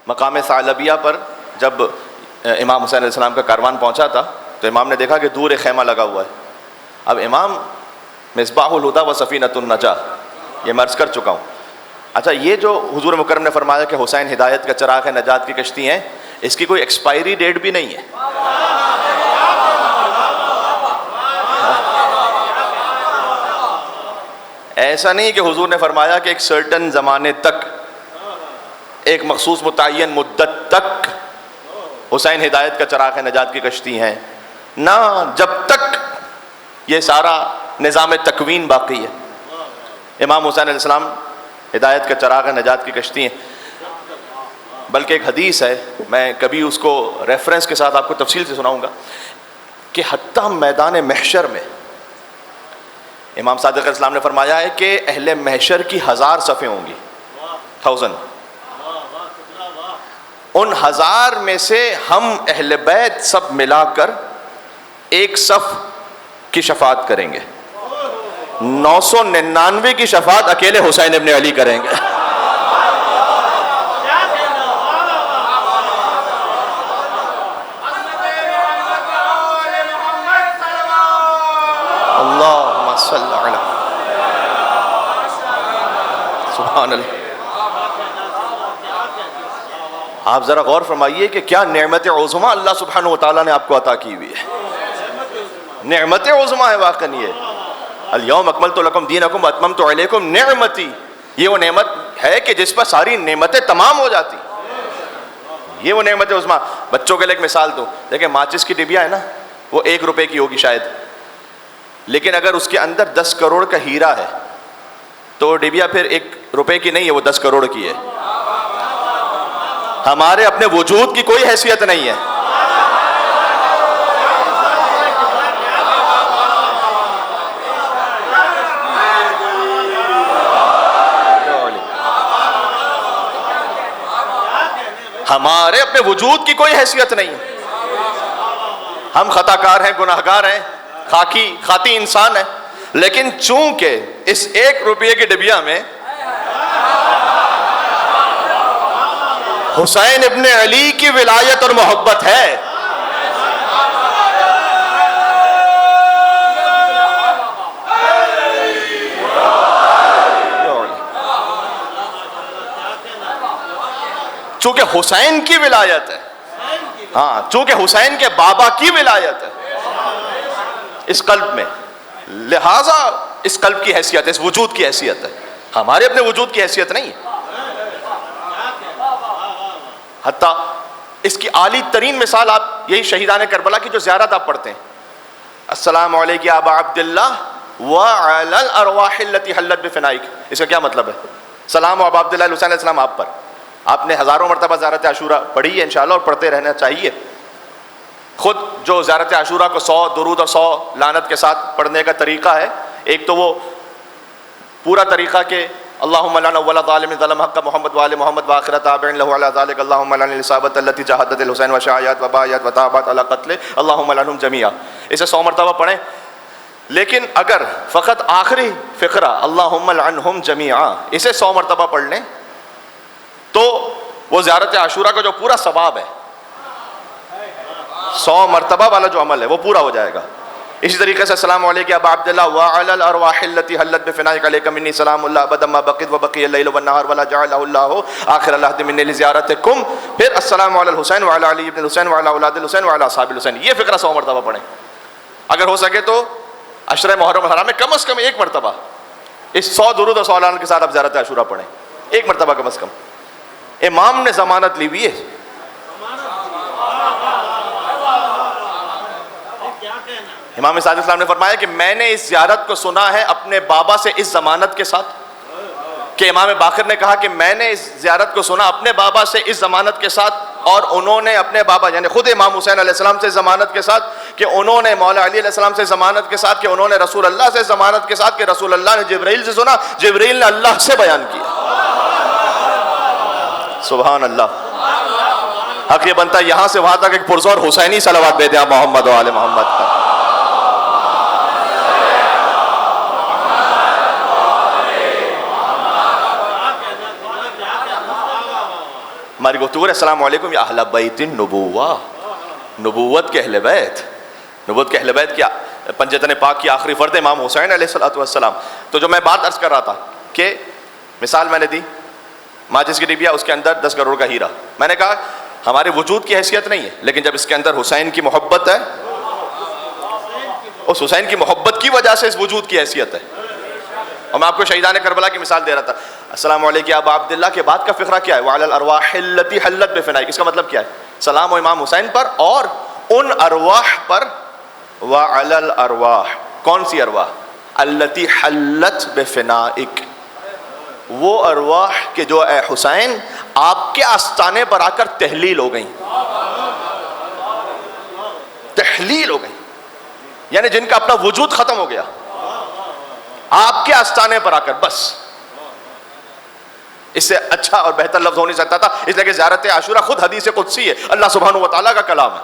مقام ثعلبیہ پر جب امام حسین علیہ السلام کا کاروان پہنچا تھا تو امام نے دیکھا کہ دور ایک خیمہ لگا ہوا ہے. اب امام مصباح الہدی و سفینۃ النجاہ یہ میں عرض کر چکا ہوں. اچھا یہ جو حضور مکرم نے فرمایا کہ حسین ہدایت کا چراغ ہے، نجات کی کشتی ہیں، اس کی کوئی ایکسپائری ڈیٹ بھی نہیں ہے. ایسا نہیں کہ حضور نے فرمایا کہ ایک سرٹن زمانے تک، ایک مخصوص متعین مدت تک حسین ہدایت کا چراغ ہے، نجات کی کشتی ہیں. نہ، جب تک یہ سارا نظام تکوین باقی ہے امام حسین علیہ السلام ہدایت کا چراغ ہے، نجات کی کشتی ہیں. بلکہ ایک حدیث ہے، میں کبھی اس کو ریفرنس کے ساتھ آپ کو تفصیل سے سناؤں گا، کہ حتیٰ میدان محشر میں امام صادق علیہ السلام نے فرمایا ہے کہ اہل محشر کی 1000 صفیں ہوں گی، 1000. ان 1000 میں سے ہم اہل بیت سب ملا کر ایک صف کی شفاعت کریں گے، 999 کی شفاعت اکیلے حسین ابن علی کریں گے. اللہم صل علی سبحان اللہ. آپ ذرا غور فرمائیے کہ کیا نعمت عظمی اللہ سبحانہ وتعالیٰ نے آپ کو عطا کی ہوئی ہے. نعمت عظمی ہے واقعی یہ. الیوم اکملت لکم دینکم واتممت علیکم نعمتی، یہ وہ نعمت ہے کہ جس پر ساری نعمتیں تمام ہو جاتی. یہ وہ نعمت عظمی. بچوں کے لیے ایک مثال دو، دیکھیں ماچس کی ڈبیا ہے نا، وہ 1 روپے کی ہوگی شاید، لیکن اگر اس کے اندر 10 کروڑ کا ہیرا ہے تو ڈبیا پھر 1 روپے کی نہیں ہے، وہ 10 کروڑ کی ہے. ہمارے اپنے وجود کی کوئی حیثیت نہیں ہے. ہمارے اپنے وجود کی کوئی حیثیت نہیں ہے. ہم خطا کار ہیں، گناہ گار ہیں، خاطی انسان ہیں، لیکن چونکہ اس 1 روپے کی ڈبیا میں حسین ابن علی کی ولایت اور محبت ہے، چونکہ حسین کی ولایت ہے، ہاں چونکہ حسین کے بابا کی ولایت ہے اس قلب میں، لہذا اس قلب کی حیثیت ہے، اس وجود کی حیثیت ہے. ہمارے اپنے وجود کی حیثیت نہیں ہے. حتیٰ اس کی عالی ترین مثال آپ یہی شہیدان کربلا کی جو زیارت آپ پڑھتے ہیں، السلام علیک یا ابا عبداللہ وعلی الارواح التي حلت بفنائک. اس کا کیا مطلب ہے؟ سلام و ابا عبداللہ حسین علیہ السلام آپ پر. آپ نے ہزاروں مرتبہ زیارت عاشورہ پڑھی ہے انشاءاللہ، اور پڑھتے رہنا چاہیے. خود جو زیارت عاشورہ کو 100 درود اور 100 لعنت کے ساتھ پڑھنے کا طریقہ ہے، ایک تو وہ پورا طریقہ کہ اللہم لعن اول ظالم ظلم حق محمد وآل محمد وآخر تابع له على ذلك اللہم لعن العصابۃ التي جاہدت الحسین وشايعت وبايعت وتابعت على قتله اللہم لعنهم جميعا. اسے 100 مرتبہ پڑھیں. لیکن اگر فقط آخری فقرہ اللہم لعنهم جميعا اسے 100 مرتبہ پڑھ لیں تو وہ زیارت عاشورہ کا جو پورا ثواب ہے، 100 مرتبہ والا جو عمل ہے وہ پورا ہو جائے گا. اسی طریقے سے السلام علیک یا ابا عبداللہ وعلی الارواح التي حلت بفنائک علیک منی سلام اللہ ابدا ما بقیت وبقی اللیل والنہار ولا جعلہ اللہ آخر العہد منی لزیارتکم. پھر السلام علی الحسین وعلی علی ابن الحسین وعلی اولاد الحسین وعلی اصحاب الحسین. یہ فقرہ 100 مرتبہ پڑھیں. اگر ہو سکے تو عشرہ محرم الحرام میں کم از کم 1 مرتبہ اس 100 درود اور 100 لعنت کے ساتھ آپ زیارت عاشورہ پڑھیں، 1 مرتبہ کم از کم. امام نے ضمانت لی ہوئی ہے. امام صادق اسلام نے فرمایا کہ میں نے اس زیارت کو سنا ہے اپنے بابا سے اس ضمانت کے ساتھ، کہ امام باقر نے کہا کہ میں نے اس زیارت کو سنا اپنے بابا سے اس ضمانت کے ساتھ، اور انہوں نے اپنے بابا یعنی خود امام حسین علیہ السلام سے ضمانت کے ساتھ، کہ انہوں نے مولا علی علیہ السلام سے ضمانت کے ساتھ، کہ انہوں نے رسول اللہ سے ضمانت کے ساتھ، کہ رسول اللہ نے جبرائیل سے سنا، جبرائیل نے اللہ سے بیان کیا. سبحان اللہ. حق یہ بنتا ہے یہاں سے وہاں تک ایک پرزور حسینی صلوات بے دیا محمد و آل محمد کا. ہماری گفتگو ہے السلام علیکم یا اہل بیت النبوہ، نبوت کے اہل بیت، نبوت کے اہل بیت کیا پنجتن پاک کی آخری فرد امام حسین علیہ السلام. تو جو میں بات عرض کر رہا تھا کہ مثال میں نے دی ماچس کی ڈبیا، اس کے اندر 10 کروڑ کا ہیرا. میں نے کہا ہمارے وجود کی حیثیت نہیں ہے، لیکن جب اس کے اندر حسین کی محبت ہے، اس حسین کی محبت کی وجہ سے اس وجود کی حیثیت ہے. اور میں آپ کو شہیدان کربلا کی مثال دے رہا تھا. السلام علیکم یا ابا عبداللہ کے بعد کا فقرہ کیا ہے؟ وعلی الارواح التي حلت بفنائک. اس کا مطلب کیا ہے؟ سلام و امام حسین پر اور ان ارواح پر. وعلی الارواح، کون سی ارواح؟ التي حلت بفنائک، وہ ارواح کہ جو اے حسین آپ کے آستانے پر آ کر تحلیل ہو گئیں. تحلیل ہو گئیں یعنی جن کا اپنا وجود ختم ہو گیا آپ کے آستانے پر آ کر. بس اس سے اچھا اور بہتر لفظ ہو نہیں سکتا تھا. اس لیے کہ زیارت عاشورہ خود حدیث قدسی ہے، اللہ سبحانہ و تعالیٰ کا کلام ہے.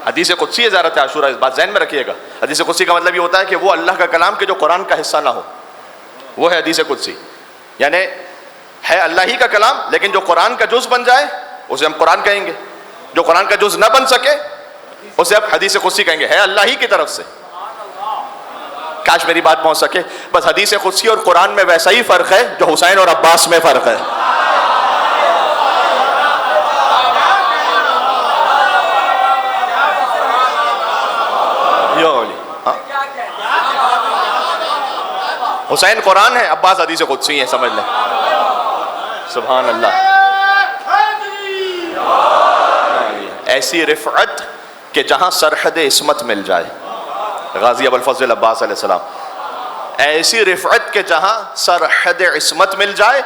حدیث قدسی ہے زیارت عاشورہ، اس بات ذہن میں رکھیے گا. حدیث قدسی کا مطلب یہ ہوتا ہے کہ وہ اللہ کا کلام کہ جو قرآن کا حصہ نہ ہو، وہ ہے حدیث قدسی. یعنی ہے اللہ ہی کا کلام لیکن جو قرآن کا جز بن جائے اسے ہم قرآن کہیں گے، جو قرآن کا جز نہ بن سکے اسے اب حدیث قدسی کہیں گے، ہے اللہ ہی کی طرف سے. کاش میری بات پہنچ سکے. بس حدیث قدسی اور قرآن میں ویسا ہی فرق ہے جو حسین اور عباس میں فرق ہے. حسین قرآن ہے، عباس حدیث قدسی ہے، سمجھ لیں. سبحان اللہ. ایسی رفعت کہ جہاں سرحد عصمت مل جائے، غازی ابو الفضل عباس علیہ السلام. ایسی رفعت کہ جہاں سرحد عصمت مل جائے،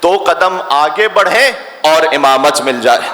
2 قدم آگے بڑھیں اور امامت مل جائے.